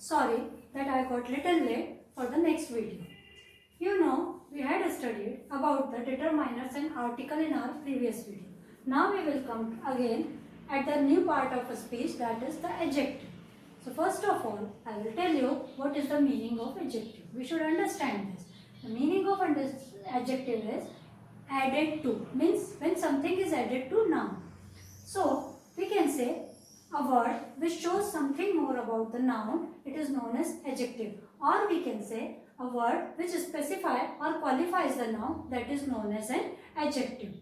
Sorry that I got little late for the next video. You know, we had studied about the determiners and article in our previous video. Now we will come again at the new part of a speech, that is the adjective. So first of all, I will tell you what is the meaning of adjective. We should understand this. The meaning of adjective is added to, means when something is added to noun. So we can say a word which shows something more about the noun, it is known as adjective. Or we can say a word which specifies or qualifies the noun, that is known as an adjective.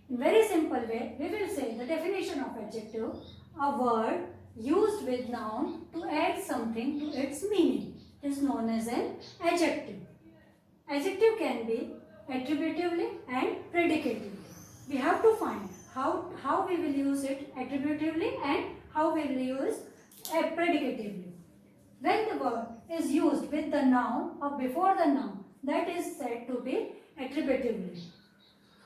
In very simple way, we will say the definition of adjective, a word used with noun to add something to its meaning, is known as an adjective. Adjective can be attributively and predicatively. We have to find how we will use it attributively and how we will use predicatively. When the word is used with the noun or before the noun, that is said to be attributively.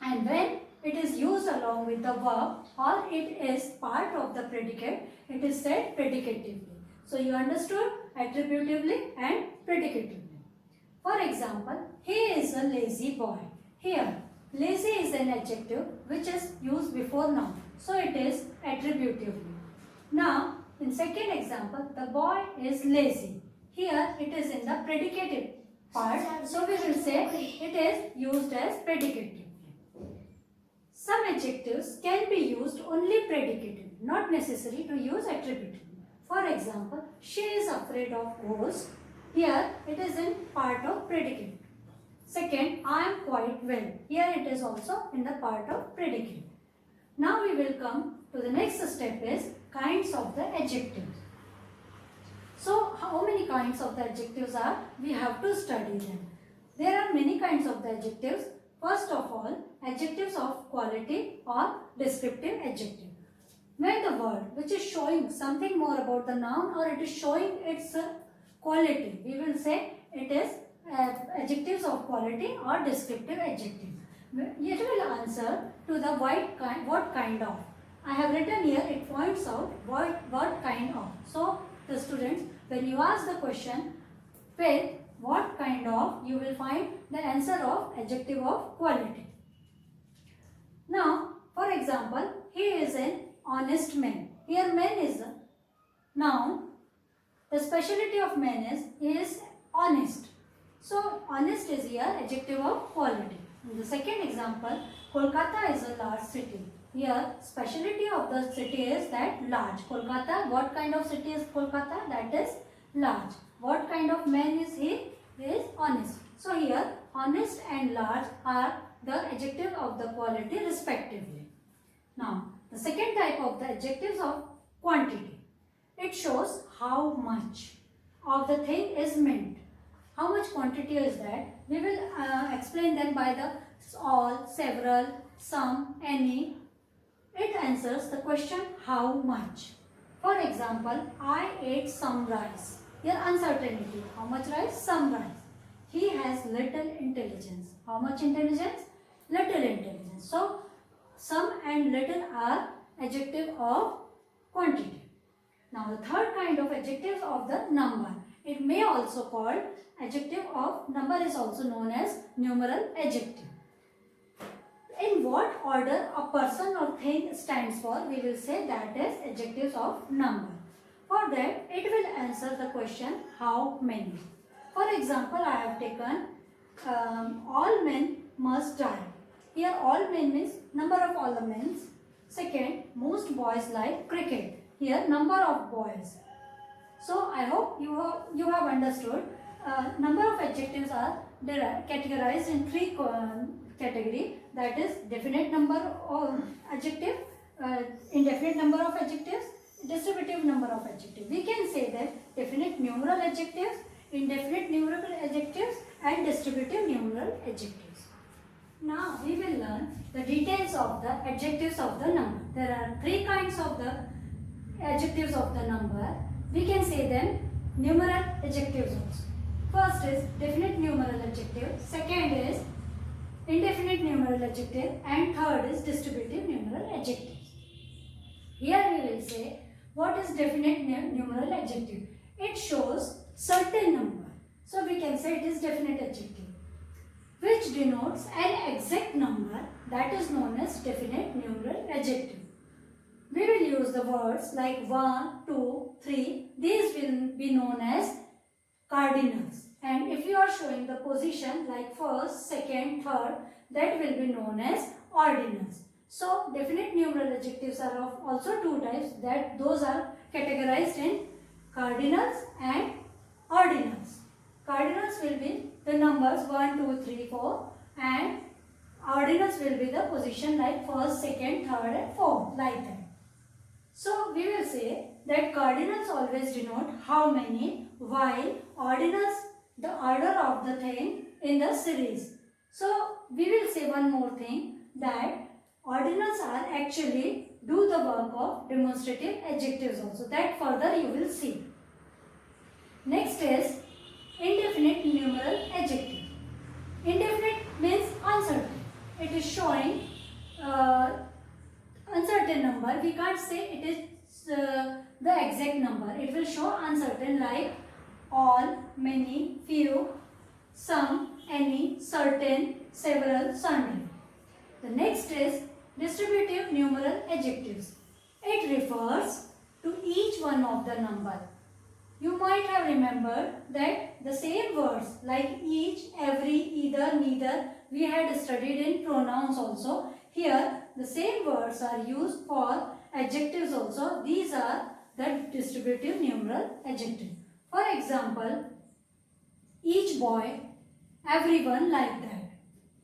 And when it is used along with the verb or it is part of the predicate, it is said predicatively. So you understood attributively and predicatively. For example, he is a lazy boy. Here, lazy is an adjective which is used before noun. So it is attributively. Now, in second example, the boy is lazy. Here it is in the predicative part. So we will say it is used as predicatively. Some adjectives can be used only predicatively, not necessary to use attributively. For example, she is afraid of ghosts. Here it is in part of predicate. Second, I am quite well. Here it is also in the part of predicate. Now we will come to the next step, is kinds of the adjectives. So how many kinds of the adjectives are? We have to study them. There are many kinds of the adjectives. First of all, adjectives of quality or descriptive adjective. When the word which is showing something more about the noun or it is showing its quality, we will say it is adjectives of quality or descriptive adjective. It will answer to the what kind of. I have written here, it points out what kind of. So the students, when you ask the question with what kind of, you will find the answer of adjective of quality. Now, for example, he is an honest man. Here man is a noun. The specialty of man is honest. So honest is here adjective of quality. In the second example, Kolkata is a large city. Here specialty of the city is that large. Kolkata, what kind of city is Kolkata? That is large. What kind of man is he? He is honest. So here honest and large are the adjective of the quality respectively. Now the second type of the adjectives of quantity. It shows how much of the thing is meant. How much quantity is that? We will explain them by the all, several, some, any. It answers the question how much. For example, I ate some rice. Here uncertainty. How much rice? Some rice. He has little intelligence. How much intelligence? Little intelligence. So, some and little are adjective of quantity. Now, the third kind of adjectives of the number. It may also called adjective of number is also known as numeral adjective. In what order a person or thing stands for, we will say that is adjectives of number. For that, it will answer the question how many. For example, I have taken all men must die. Here all men means number of all the men. Second, most boys like cricket. Here number of boys. So I hope you have understood. Number of adjectives are categorized in three category, that is definite number of adjective, indefinite number of adjectives, distributive number of adjectives. We can say that definite numeral adjectives, indefinite numeral adjectives and distributive numeral adjectives. Now we will learn the details of the adjectives of the number. There are three kinds of the adjectives of the number. We can say them numeral adjectives also. First is definite numeral adjective, second is indefinite numeral adjective and third is distributive numeral adjectives. Here we will say what is definite numeral adjective. It shows certain number. So we can say it is definite adjective, which denotes an exact number, that is known as definite numeral adjective. We will use the words like 1, 2, 3. These will be known as cardinals. And if you are showing the position like first, second, third, that will be known as ordinals. So definite numeral adjectives are of also two types, that those are categorized in cardinals and ordinals. Cardinals will be the numbers 1, 2, 3, 4, and ordinals will be the position like first, second, third and fourth, like that. So we will say that cardinals always denote how many, while ordinals the order of the thing in the series. So we will say one more thing, that ordinals are actually do the work of demonstrative adjectives also. That further you will see. Next is indefinite numeral adjective. Indefinite means uncertain. It is showing uncertain number. We can't say it is the exact number. It will show uncertain like all, many, few, some, any, certain, several, sundry. The next is distributive numeral adjectives. It refers to each one of the number. You might have remembered that the same words like each, every, either, neither, we had studied in pronouns also. Here the same words are used for adjectives also. These are the distributive numeral adjective. For example, each boy, everyone, like that.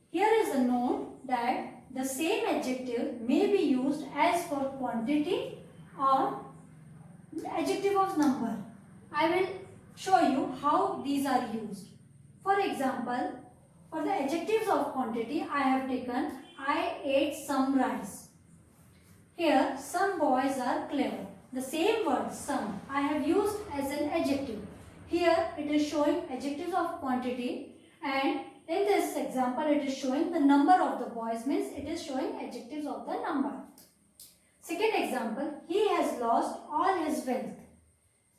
Here is a note that the same adjective may be used as for quantity or adjective of number. I will show you how these are used. For example, for the adjectives of quantity, I have taken I ate some rice. Here, some boys are clever. The same word, some, I have used as an adjective. Here, it is showing adjectives of quantity, and in this example, it is showing the number of the boys, means it is showing adjectives of the number. Second example, he has lost all his wealth.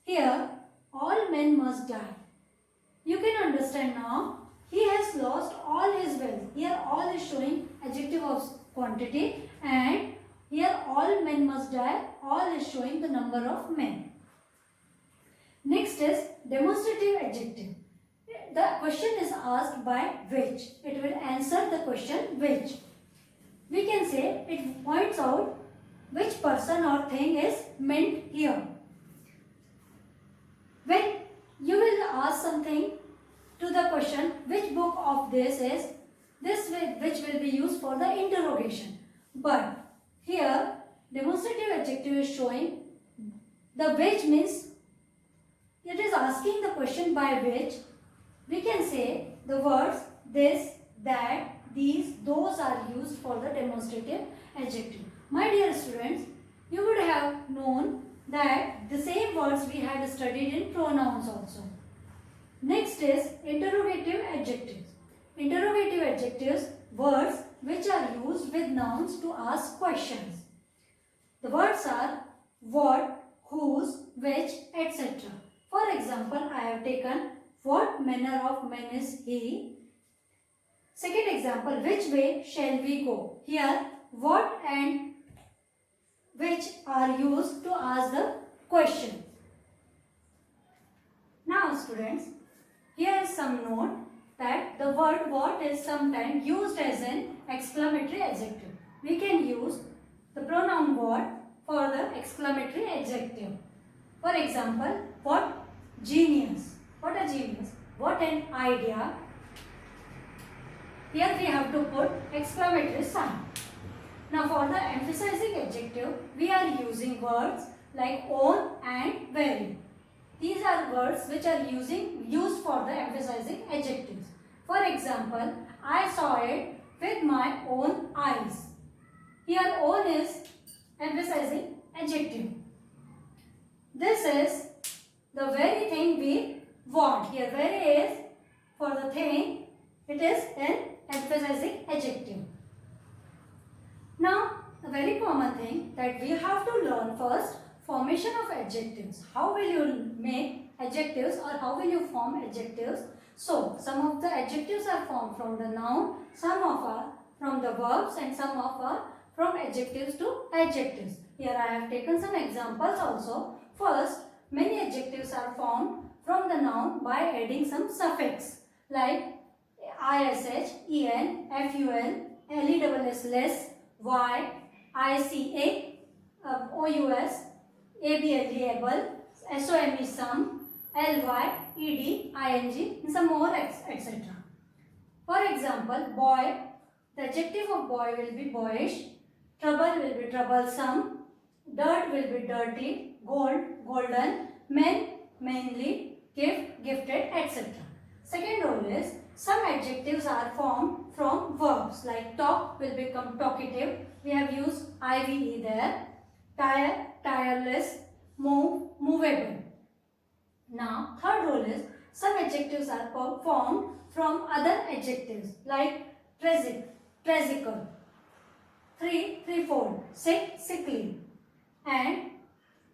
Here, all men must die. You can understand now, he has lost all his wealth. Here, all is showing adjective of quantity, and here all men must die, all is showing the number of men. Next is demonstrative adjective. The question is asked by which. It will answer the question which. We can say it points out which person or thing is meant here. When you will ask something to the question which book of this is, this which will be used for the interrogation. But here demonstrative adjective is showing the which, means it is asking the question by which. We can say the words this, that, these, those are used for the demonstrative adjective. My dear students, you would have known that the same words we had studied in pronouns also. Next is interrogative adjectives. Interrogative adjectives, words which are used with nouns to ask questions. The words are what, whose, which, etc. For example, I have taken what manner of man is he. Second example, which way shall we go? Here, what and which are used to ask the question. Now students, here is some note that the word what is sometimes used as an exclamatory adjective. We can use the pronoun what for the exclamatory adjective. For example, what genius. What a genius. What an idea. Here we have to put exclamatory sign. Now for the emphasizing adjective, we are using words like own and very. These are words which are used for the emphasizing adjectives. For example, I saw it with my own eyes. Here own is emphasizing adjective. This is the very thing we want. Here very is for the thing, it is an emphasizing adjective. Now a very common thing that we have to learn first, formation of adjectives. How will you make adjectives or how will you form adjectives. So some of the adjectives are formed from the noun, some of are from the verbs and some of are from adjectives to adjectives. Here I have taken some examples also. First, many adjectives are formed from the noun by adding some suffix like ish, en, ful, les, less, y, ica, ous, able, able, some, some, ly, ed, ing, and some more etc. For example, boy, the adjective of boy will be boyish, trouble will be troublesome, dirt will be dirty, gold, golden, men, manly, gift, gifted, etc. Second rule is some adjectives are formed from verbs like talk will become talkative. We have used IVE there. Tire, tireless, move, movable. Now, third rule is some adjectives are formed from other adjectives like tragic, tragical, threefold, sick, sickly. And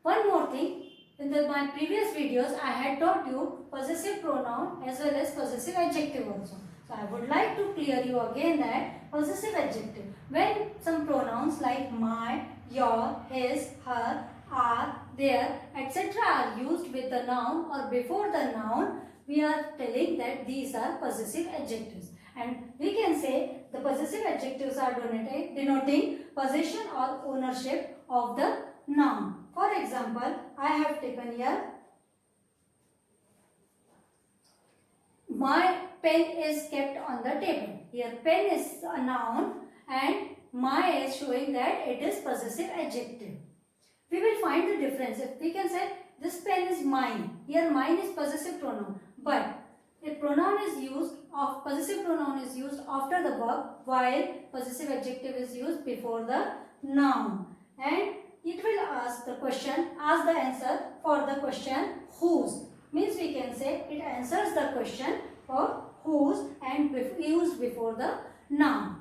one more thing, in my previous videos I had taught you possessive pronoun as well as possessive adjective also. So I would like to clear you again that possessive adjective, when some pronouns like my, your, his, her, are, their, etc. are used with the noun or before the noun, we are telling that these are possessive adjectives. And we can say the possessive adjectives are denoting possession or ownership of the noun. For example, I have taken here, my pen is kept on the table. Here pen is a noun and my is showing that it is possessive adjective. We will find the difference. If we can say this pen is mine, here mine is possessive pronoun, but a pronoun is used of possessive pronoun is used after the verb while possessive adjective is used before the noun, and it will ask the answer for the question whose. Means we can say it answers the question for whose and used before the noun.